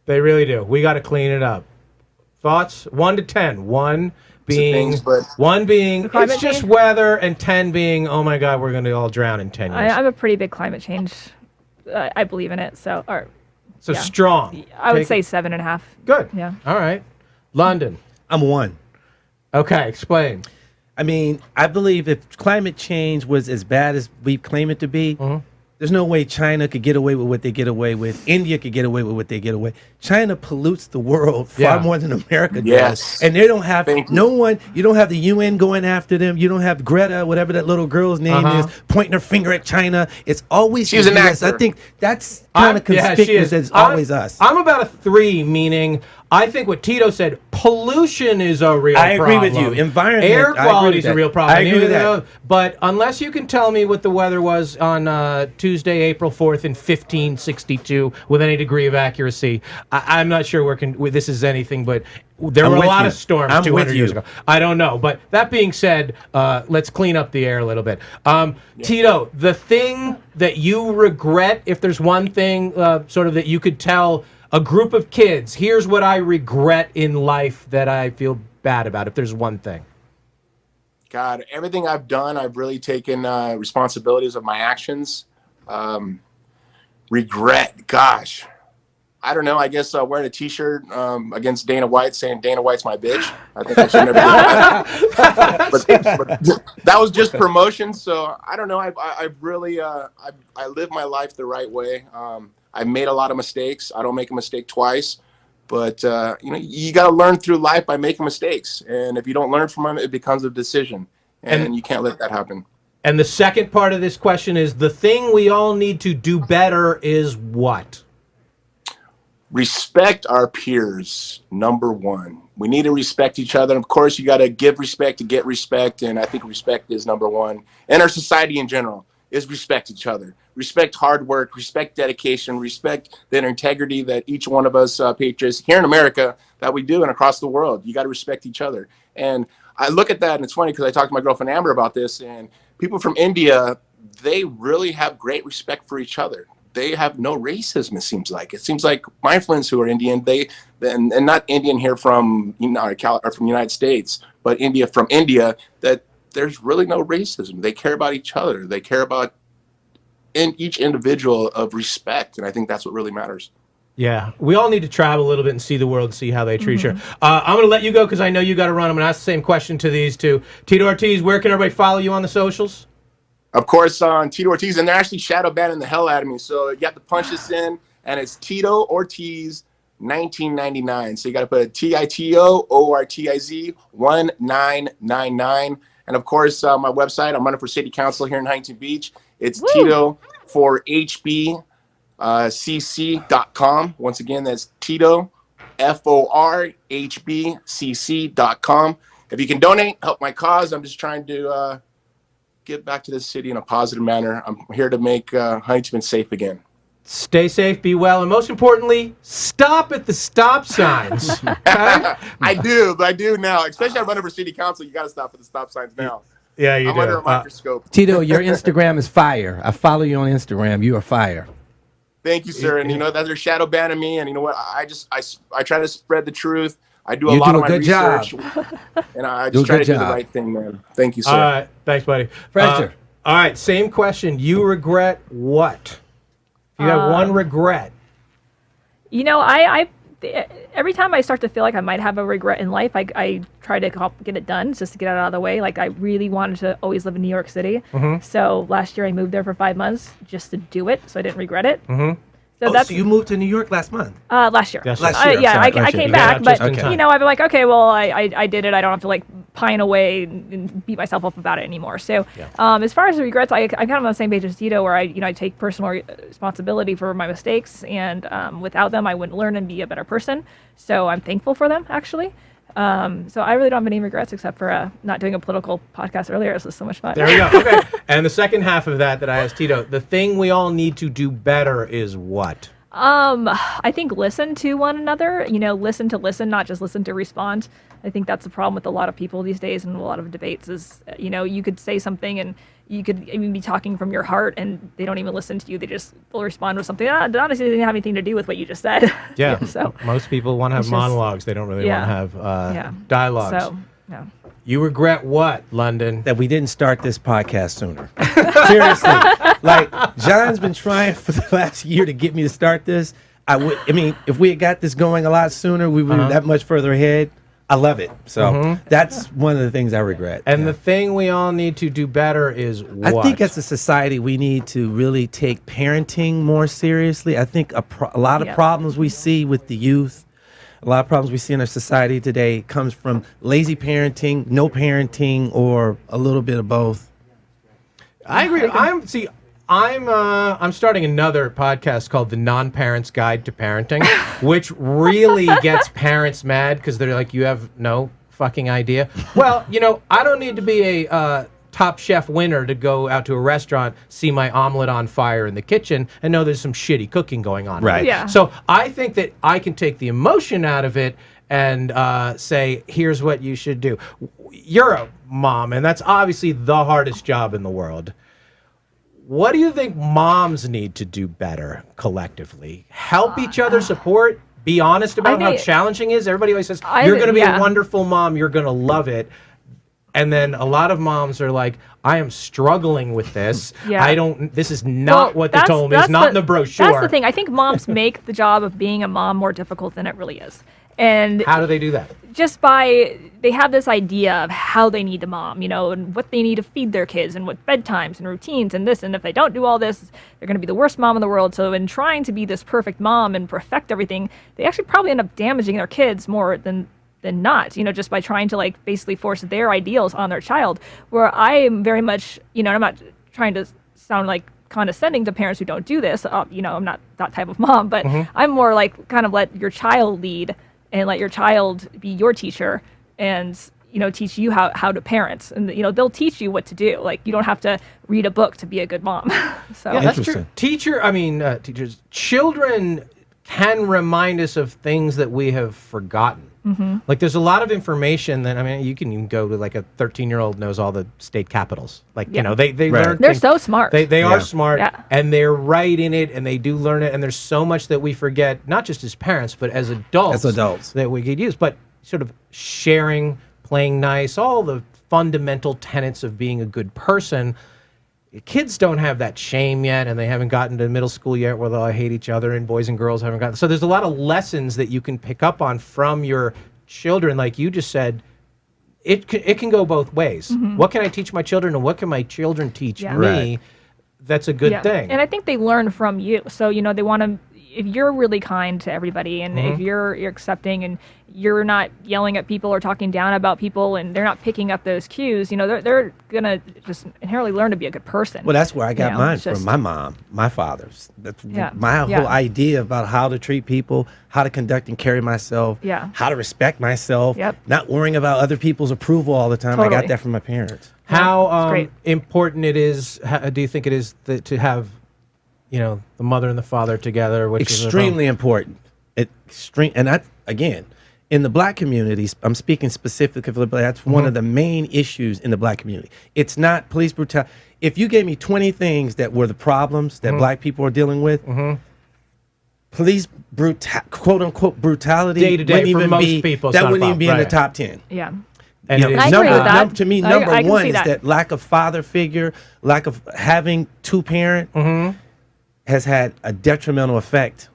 They really do. We got to clean it up. Thoughts? 1 to 10. 1 being climate it's just change? weather, and 10 being oh my god, we're going to all drown in 10 years. I'm a pretty big climate change. I believe in it. So strong. I would say 7.5. Good. Yeah. All right. London. I'm 1. Okay, explain. I mean, I believe if climate change was as bad as we claim it to be, there's no way China could get away with what they get away with. India could get away with what they get away. China pollutes the world far more than America does. And they don't have one. You don't have the UN going after them. You don't have Greta, whatever that little girl's name is, pointing her finger at China. It's always She's the an US. actor. I think that's kind of conspicuous. It's always us. I'm about a 3, meaning I think what Tito said, pollution is a real problem. I agree with you. Environment. Air quality is a real problem. I agree with that. But unless you can tell me what the weather was on Tuesday, April 4th in 1562 with any degree of accuracy, I'm not sure this is anything but... There were a lot of storms 200 years ago. I don't know. But that being said, let's clean up the air a little bit. Tito, the thing that you regret, if there's one thing sort of that you could tell a group of kids, here's what I regret in life that I feel bad about, if there's one thing. God, everything I've done, I've really taken responsibilities of my actions. Regret, gosh. I don't know. I guess wearing a T-shirt against Dana White saying Dana White's my bitch. I think I should never do that. But that was just promotion. So I don't know. I really I live my life the right way. I've made a lot of mistakes. I don't make a mistake twice. But you got to learn through life by making mistakes. And if you don't learn from them, it becomes a decision. And you can't let that happen. And the second part of this question is, the thing we all need to do better is what? Respect our peers, number one. We need to respect each other. Of course, you got to give respect to get respect, and I think respect is number one. And our society in general is respect each other. Respect hard work, respect dedication, respect the integrity that each one of us patriots here in America that we do and across the world. You got to respect each other. And I look at that, and it's funny because I talked to my girlfriend Amber about this, and people from India, they really have great respect for each other. They have no racism, it seems like. It seems like my friends who are Indian, and not Indian here from from the United States, but from India, that there's really no racism. They care about each other. They care about each individual of respect, and I think that's what really matters. Yeah, we all need to travel a little bit and see the world and see how they treat you. I'm going to let you go because I know you got to run. I'm going to ask the same question to these two. Tito Ortiz, where can everybody follow you on the socials? Of course, on Tito Ortiz, and they're actually shadow banning the hell out of me. So you have to punch this in, and it's Tito Ortiz 1999. So you got to put TITO ORTIZ 1999. And of course, my website, I'm running for city council here in Huntington Beach. It's Tito for HBCC.com. Once again, that's Tito FORHBCC.com. If you can donate, help my cause. I'm just trying to give back to the city in a positive manner. I'm here to make Huntington safe again. Stay safe, be well, and most importantly, stop at the stop signs. Okay? I do now. Especially I'm running for city council. You got to stop at the stop signs now. Yeah, you do. I'm under a microscope. Tito, your Instagram is fire. I follow you on Instagram. You are fire. Thank you, sir. And that they're shadow banning me. And you know what? I try to spread the truth. I do a lot of my research, and I just try to do the right thing, man. Thank you, sir. All right, thanks, buddy. Pleasure. All right, same question. You regret what? If you have one regret. I every time I start to feel like I might have a regret in life, I try to get it done just to get it out of the way. Like, I really wanted to always live in New York City. So last year I moved there for 5 months just to do it, so I didn't regret it. So you moved to New York last month? Last year. Last year. I came back, but I've been like, okay, well, I did it. I don't have to pine away and beat myself up about it anymore. So, as far as the regrets, I'm kind of on the same page as Tito, where I take personal responsibility for my mistakes, and without them, I wouldn't learn and be a better person. So I'm thankful for them, actually. So I really don't have any regrets except for not doing a political podcast earlier. This was so much fun. There we go. Okay. And the second half of that I asked Tito, the thing we all need to do better is what? I think listen to one another, listen to listen, not just listen to respond. I think that's the problem with a lot of people these days and a lot of debates is, you could say something and you could even be talking from your heart and they don't even listen to you. They'll respond with something that honestly didn't have anything to do with what you just said. Yeah. So most people want to have monologues. They don't really want to have dialogues. So, yeah. You regret what, London? That we didn't start this podcast sooner. Seriously. John's been trying for the last year to get me to start this. If we had got this going a lot sooner, we would be that much further ahead. I love it. So that's one of the things I regret. And the thing we all need to do better is what? I think as a society, we need to really take parenting more seriously. I think a lot of problems we see with the youth, a lot of problems we see in our society today comes from lazy parenting, no parenting, or a little bit of both. I agree. I'm starting another podcast called The Non-Parent's Guide to Parenting, which really gets parents mad because they're like, you have no fucking idea. Well, I don't need to be a Top Chef winner to go out to a restaurant, see my omelet on fire in the kitchen, and know there's some shitty cooking going on. Right. Yeah. So I think that I can take the emotion out of it and say, here's what you should do. You're a mom, and that's obviously the hardest job in the world. What do you think moms need to do better collectively? Help each other, support, be honest about how challenging it is. Everybody always says, you're going to be a wonderful mom, you're going to love it. And then a lot of moms are like, I am struggling with this. This is not what they told me. It's not in the brochure. That's the thing. I think moms make the job of being a mom more difficult than it really is. And how do they do that? Just they have this idea of how they need to mom, and what they need to feed their kids and what bedtimes and routines and this. And if they don't do all this, they're going to be the worst mom in the world. So in trying to be this perfect mom and perfect everything, they actually probably end up damaging their kids more than not, just by trying to basically force their ideals on their child. Where I am very much, I'm not trying to sound like condescending to parents who don't do this. I'm not that type of mom, but I'm more like kind of let your child lead and let your child be your teacher and, teach you how to parent. And, they'll teach you what to do. You don't have to read a book to be a good mom. So yeah, that's true. Teachers, children can remind us of things that we have forgotten. There's a lot of information that, you can even go to a 13-year-old knows all the state capitals. they learn. They're so smart. They are smart, Yeah. and they're right in it, and they do learn it. And there's so much that we forget, not just as parents, but as adults. That we could use. But sort of sharing, playing nice, all the fundamental tenets of being a good person. Kids don't have that shame yet, and they haven't gotten to middle school yet where they'll hate each other, and boys and girls haven't gotten. So there's a lot of lessons that you can pick up on from your children. Like you just said, it can go both ways. What can I teach my children, and what can my children teach me? Right. That's a good thing. And I think they learn from you. So, they want to, if you're really kind to everybody and if you're accepting and you're not yelling at people or talking down about people and they're not picking up those cues, they're going to just inherently learn to be a good person. Well, that's where I got mine from. My mom, my father's. That's my whole idea about how to treat people, how to conduct and carry myself, how to respect myself, not worrying about other people's approval all the time. Totally. I got that from my parents. How important it is, do you think it is to have the mother and the father together? Which extremely important. And that, again, in the black communities, I'm speaking specifically for the black, that's one of the main issues in the black community. It's not police brutality. If you gave me 20 things that were the problems that black people are dealing with, police quote unquote brutality day to day for most people, that wouldn't even be in the top 10. Yeah. And I agree with that. To me, number one is that lack of father figure, lack of having two parent has had a detrimental effect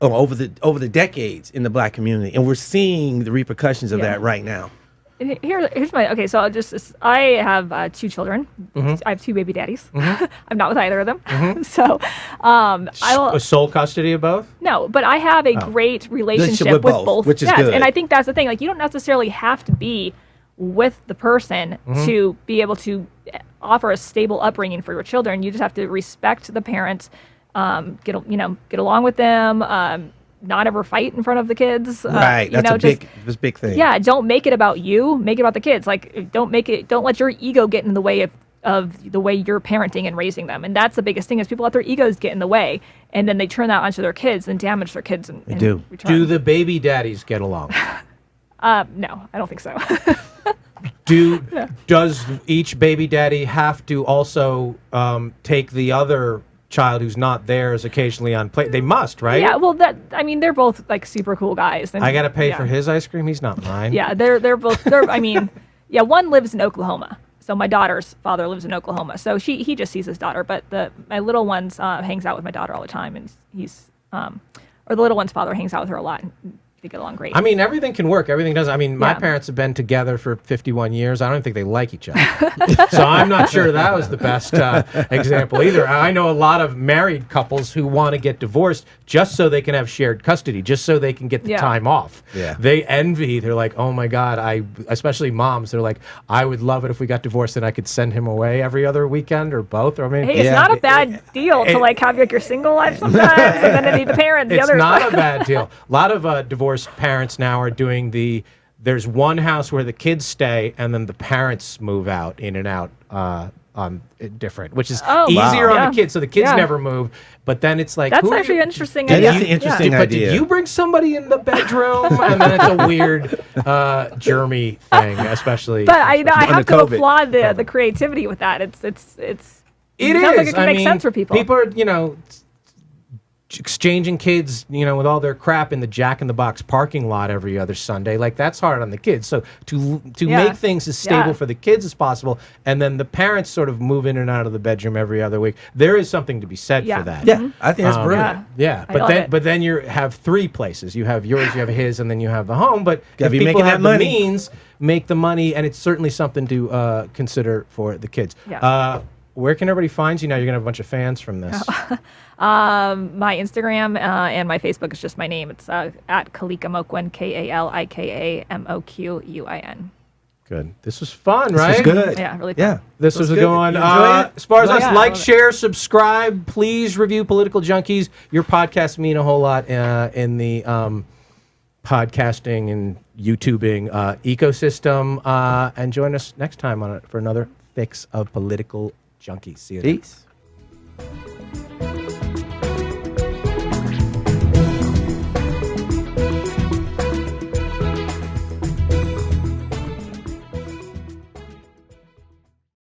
over the decades in the black community, and we're seeing the repercussions of that right now. And here's my so I have 2 children. I have 2 baby daddies. I'm not with either of them. So sole custody of both? No, but I have a great relationship with both, which is good. And I think that's the thing. You don't necessarily have to be with the person to be able to offer a stable upbringing for your children. You just have to respect the parents, get along with them, not ever fight in front of the kids. Right, that's a big thing. Yeah, don't make it about you. Make it about the kids. Don't let your ego get in the way of the way you're parenting and raising them. And that's the biggest thing is people let their egos get in the way, and then they turn that onto their kids and damage their kids. They do. Return. Do the baby daddies get along? No, I don't think so. Does each baby daddy have to also take the other child who's not theirs occasionally on play? They must, right? Yeah, well, they're both super cool guys. And, I got to pay for his ice cream. He's not mine. Yeah, they're both. One lives in Oklahoma. So my daughter's father lives in Oklahoma. So he just sees his daughter, but my little one's hangs out with my daughter all the time, and the little one's father hangs out with her a lot. And they get along great. I mean, everything can work. Everything does. I mean, my Yeah. parents have been together for 51 years. I don't think they like each other. So I'm not sure that was the best example either. I know a lot of married couples who want to get divorced just so they can have shared custody, just so they can get the Yeah. time off. Yeah. They envy. They're like, oh my God, especially moms, they're like, I would love it if we got divorced and I could send him away every other weekend or both. Or, I mean, Hey, it's Yeah. not a bad deal to like have like your single life sometimes, and then to be the parent. The it's other not a bad deal. A lot of divorced parents now are doing there's one house where the kids stay and then the parents move out in and out different, which is Oh, easier wow. on Yeah. the kids. So the kids Yeah. never move, but then it's like, That's who are actually you- an interesting That idea. is an interesting But idea. did you bring somebody in the bedroom? And then it's a weird germy thing, especially. But I have to COVID. applaud the creativity with that. It It sounds is. like it can I make mean, sense for people. People are, exchanging kids, with all their crap in the Jack in the Box parking lot every other Sunday. Like, that's hard on the kids. So to Yeah. make things as stable Yeah. for the kids as possible, and then the parents sort of move in and out of the bedroom every other week, there is something to be said Yeah. for that. Yeah, I think that's brilliant. Yeah, I love it. but then you have three places. You have yours, you have his, and then you have the home. But Gotta if be people making have that the money. means, make the money, and it's certainly something to consider for the kids. Yeah. Where can everybody find you now? You're gonna have a bunch of fans from this. My Instagram and my Facebook is just my name. It's at Kalika Moquin, KalikaMoquin. Good. This was fun, right? This is good. Yeah, really fun. Yeah. This was a good. good one. You enjoy it? As far as us, Yeah, I like, love it. share, subscribe. Please review Political Junkeez. Your podcasts mean a whole lot in the podcasting and YouTubing ecosystem. And join us next time for another fix of Political Junkeez. See you then. Peace.